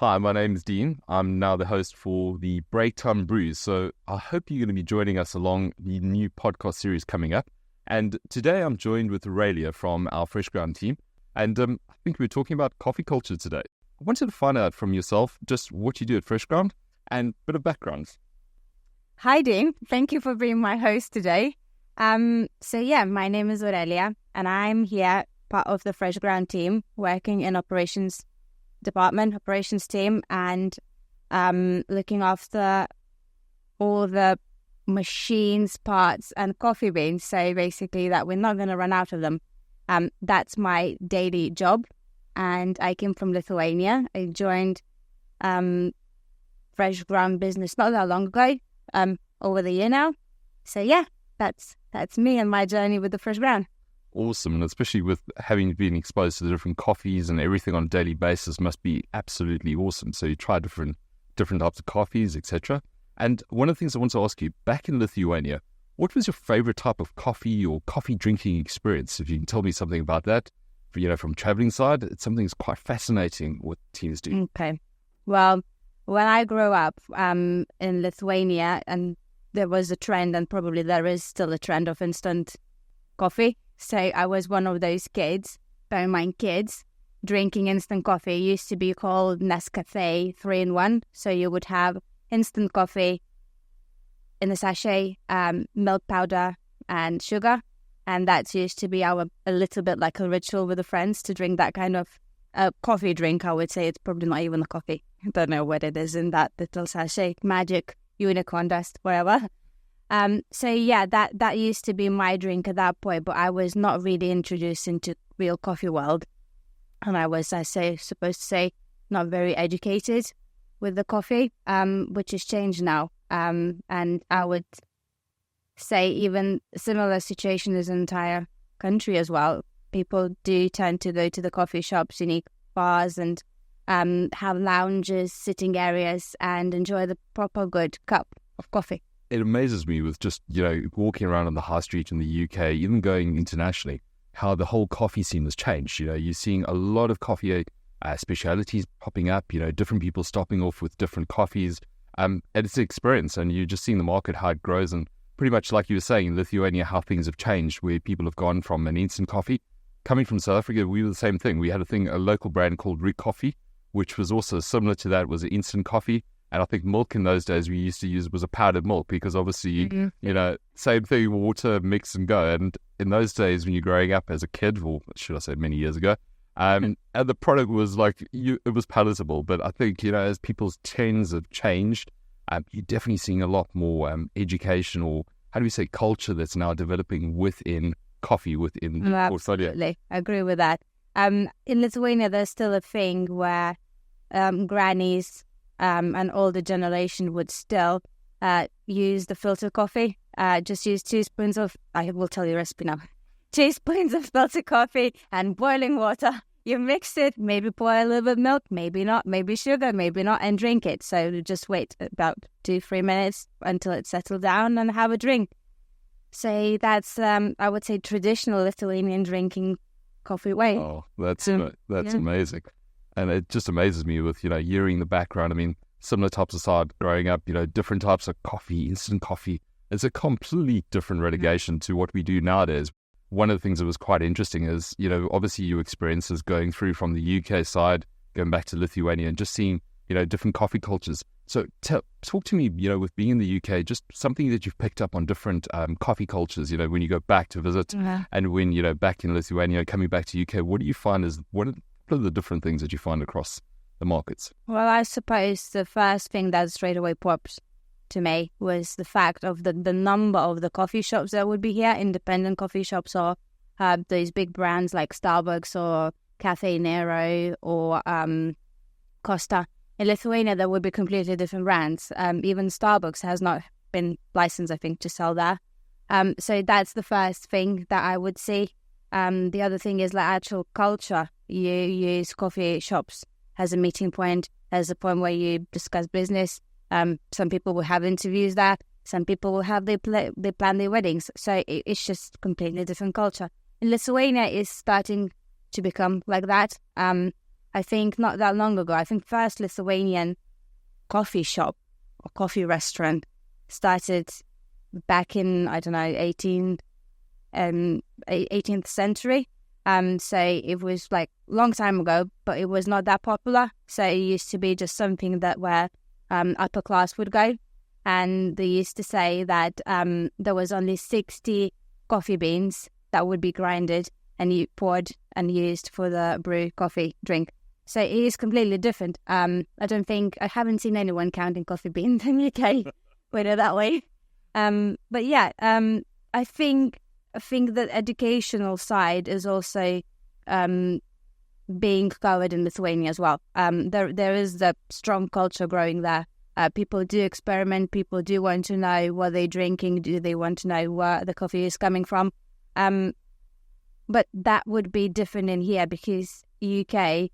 Hi, my name is Dean. I'm now the host for the Breaktime Brews. So I hope you're going to be joining us along the new podcast series coming up. And today I'm joined with Aurelija from our FreshGround team. And I think we're talking about coffee culture today. I wanted to find out from yourself just what you do at FreshGround and a bit of background. Hi, Dean. Thank you for being my host today. My name is Aurelija, and I'm here part of the FreshGround team, working in operations team, and looking after all the machines, parts, and coffee beans. So basically that we're not going to run out of them. That's my daily job. And I came from Lithuania. I joined FreshGround business not that long ago, over the year now. So yeah, that's me and my journey with the FreshGround. Awesome, and especially with having been exposed to the different coffees and everything on a daily basis must be absolutely awesome. So you try different types of coffees, etc. And one of the things I want to ask you, back in Lithuania, what was your favorite type of coffee or coffee drinking experience? If you can tell me something about that, from traveling side, it's something that's quite fascinating what teams do. Okay, well, when I grew up in Lithuania, and there was a trend, and probably there is still a trend of instant coffee. So I was one of those kids, bear in mind kids, drinking instant coffee. It used to be called Nescafe 3-in-1. So you would have instant coffee in a sachet, milk powder and sugar. And that used to be a little bit like a ritual with the friends to drink that kind of coffee drink. I would say it's probably not even a coffee. I don't know what it is in that little sachet. Magic, unicorn dust, whatever. That used to be my drink at that point, but I was not really introduced into real coffee world. And I was, supposed to say, not very educated with the coffee, which has changed now. And I would say even similar situation is in the entire country as well. People do tend to go to the coffee shops, unique bars, and have lounges, sitting areas, and enjoy the proper good cup of coffee. It amazes me with just, walking around on the high street in the UK, even going internationally, how the whole coffee scene has changed. You're seeing a lot of coffee specialities popping up, different people stopping off with different coffees. And it's an experience, and you're just seeing the market, how it grows. And pretty much like you were saying, in Lithuania, how things have changed, where people have gone from an instant coffee. Coming from South Africa, we were the same thing. We had a local brand called Rick Coffee, which was also similar to that, was an instant coffee. And I think milk in those days we used to use was a powdered milk because obviously, same thing, water, mix and go. And in those days when you're growing up as a kid, or should I say many years ago, and the product was it was palatable. But I think, as people's trends have changed, you're definitely seeing a lot more education, or how do we say, culture that's now developing within coffee, within portfolio. Absolutely, I agree with that. In Lithuania, there's still a thing where grannies and older generation would still use the filter coffee. Just use 2 spoons of, I will tell you the recipe now, 2 spoons of filter coffee and boiling water. You mix it, maybe pour a little bit of milk, maybe not, maybe sugar, maybe not, and drink it. So just wait about 2-3 minutes until it settles down and have a drink. So that's, I would say, traditional Lithuanian drinking coffee way. Oh, that's amazing. And it just amazes me with, hearing the background. I mean, similar types of side growing up, different types of coffee, instant coffee. It's a completely different relegation to what we do nowadays. One of the things that was quite interesting is, obviously your experiences going through from the UK side, going back to Lithuania and just seeing, different coffee cultures. So talk to me, with being in the UK, just something that you've picked up on different coffee cultures, when you go back to visit and when, back in Lithuania, coming back to UK, what do you find what are the different things that you find across the markets? Well, I suppose the first thing that straight away popped to me was the fact of the number of the coffee shops that would be here, independent coffee shops, or those big brands like Starbucks or Cafe Nero or Costa. In Lithuania, there would be completely different brands. Even Starbucks has not been licensed, I think, to sell there. So that's the first thing that I would see. The other thing is actual culture. You use coffee shops as a meeting point, as a point where you discuss business. Some people will have interviews there. Some people will have they plan their weddings. So it's just completely different culture. In Lithuania, is starting to become like that. I think not that long ago, I think first Lithuanian coffee shop or coffee restaurant started back in, I don't know, 18th century. So it was like a long time ago, but it was not that popular. So it used to be just something that where upper class would go. And they used to say that there was only 60 coffee beans that would be grinded and you poured and used for the brew coffee drink. So it is completely different. I haven't seen anyone counting coffee beans in the UK, put it that way. But yeah, I think that educational side is also being covered in Lithuania as well. There is the strong culture growing there. People do experiment. People do want to know what they're drinking. Do they want to know where the coffee is coming from? But that would be different in here because UK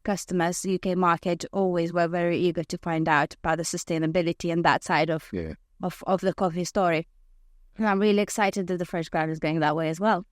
customers, UK market always were very eager to find out about the sustainability and that side of the coffee story. And I'm really excited that the FreshGround is going that way as well.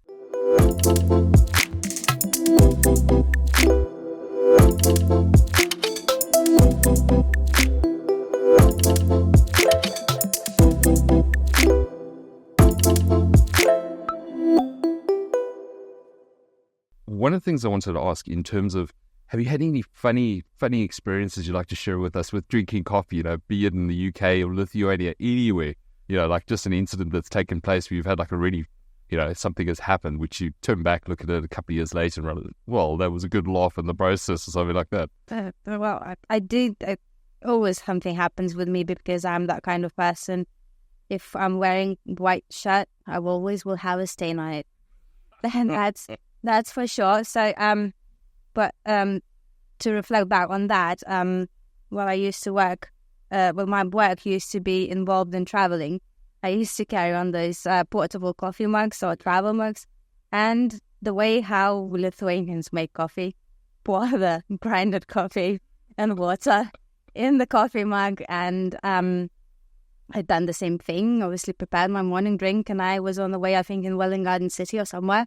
One of the things I wanted to ask in terms of, have you had any funny experiences you'd like to share with us with drinking coffee, be it in the UK or Lithuania, anywhere, like just an incident that's taken place where you've had like a really, something has happened, which you turn back, look at it a couple of years later and well, that was a good laugh in the process or something like that. Well, I did. Always something happens with me because I'm that kind of person. If I'm wearing white shirt, I always will have a stain on it. Then that's for sure. So, but to reflect back on that, while I used to work, my work used to be involved in traveling. I used to carry on those portable coffee mugs or travel mugs, and the way how Lithuanians make coffee, pour the grinded coffee and water in the coffee mug, and I'd done the same thing, obviously prepared my morning drink, and I was on the way, I think in Welling Garden City or somewhere,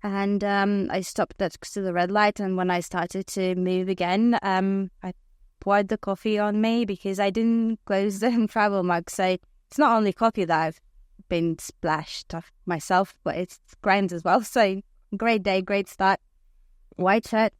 and I stopped next to the red light, and when I started to move again, I poured the coffee on me because I didn't close the travel mug. So it's not only coffee that I've been splashed off myself, but it's grinds as well. So great day, great start. White shirt.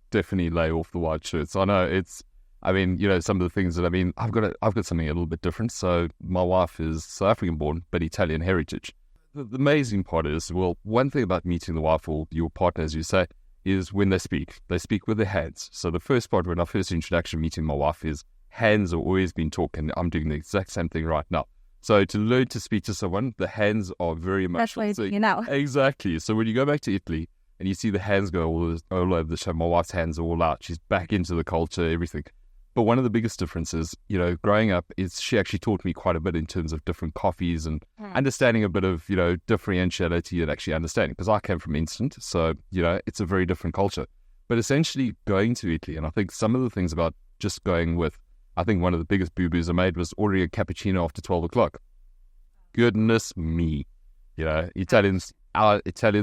Definitely lay off the white shirts. I know some of the things that, I've got something a little bit different. So my wife is South African born, but Italian heritage. The amazing part is, well, one thing about meeting the wife or your partner, as you say, is when they speak with their hands. So the first part, when our first introduction meeting my wife is hands have always been talking. I'm doing the exact same thing right now. So to learn to speak to someone, the hands are very much... That's what you know. Exactly. So when you go back to Italy and you see the hands go all over the show, my wife's hands are all out. She's back into the culture, everything. But one of the biggest differences, growing up, is she actually taught me quite a bit in terms of different coffees and understanding a bit of, differentiality and actually understanding. Because I came from instant, so, it's a very different culture. But essentially going to Italy, and I think some of the things about just going with, I think one of the biggest boo-boos I made was ordering a cappuccino after 12 o'clock. Goodness me. Italians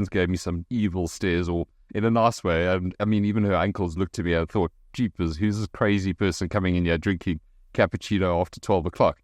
gave me some evil stares, or in a nice way. And even her uncles looked at me and thought, jeepers, who's this crazy person coming in here drinking cappuccino after 12 o'clock?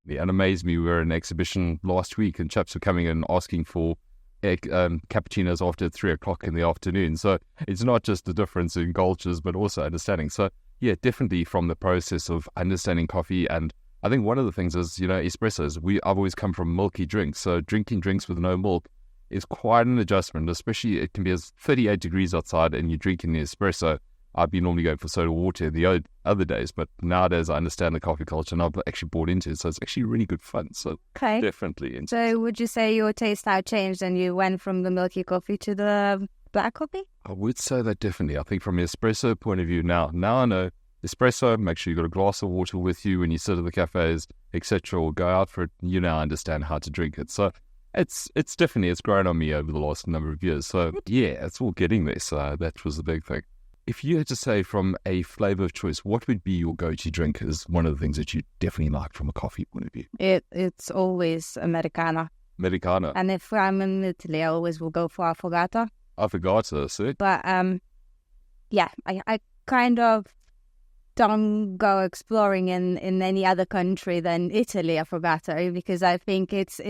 And amazed me, we were in an exhibition last week and chaps were coming in asking for cappuccinos after 3 o'clock in the afternoon. So it's not just the difference in cultures, but also understanding. So yeah, definitely from the process of understanding coffee. And I think one of the things is, espressos. I've always come from milky drinks. So drinking drinks with no milk is quite an adjustment, especially it can be as 38 degrees outside and you're drinking the espresso. I'd be normally going for soda water the other days, but nowadays I understand the coffee culture and I've actually bought into it, so it's actually really good fun. So okay. Definitely. So would you say your taste now changed and you went from the milky coffee to the black coffee? I would say that definitely. I think from an espresso point of view now I know espresso, make sure you've got a glass of water with you when you sit at the cafes, etc., or go out for it. You now understand how to drink it. So it's definitely, it's grown on me over the last number of years. So yeah, it's all getting there. So that was the big thing. If you had to say from a flavor of choice, what would be your go-to drink as one of the things that you definitely like from a coffee point of view? It's always Americano. Americano. And if I'm in Italy, I always will go for affogato. Affogato, see? But I kind of don't go exploring in any other country than Italy, affogato, because I think it's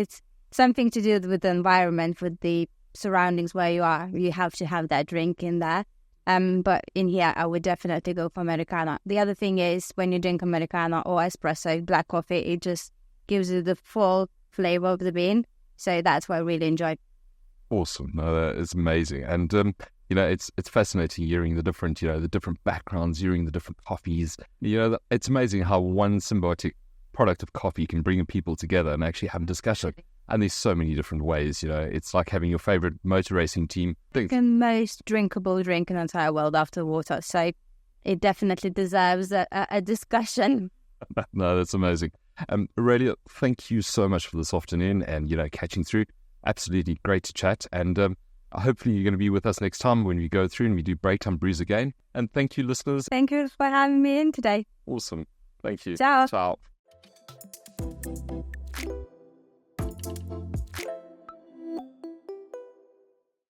something to do with the environment, with the surroundings where you are. You have to have that drink in there. But in here, I would definitely go for Americano. The other thing is, when you drink Americano or espresso, black coffee, it just gives you the full flavor of the bean. So that's what I really enjoy. Awesome. No, that is amazing. And, it's fascinating hearing the different backgrounds, hearing the different coffees. It's amazing how one symbiotic product of coffee can bring people together and actually have a discussion. And there's so many different ways, it's like having your favorite motor racing team. The most drinkable drink in the entire world after water. So it definitely deserves a discussion. No, that's amazing. Aurelija, thank you so much for this afternoon and, catching through. Absolutely great to chat. And hopefully you're going to be with us next time when we go through and we do Breaktime Brews again. And thank you, listeners. Thank you for having me in today. Awesome. Thank you. Ciao. Ciao.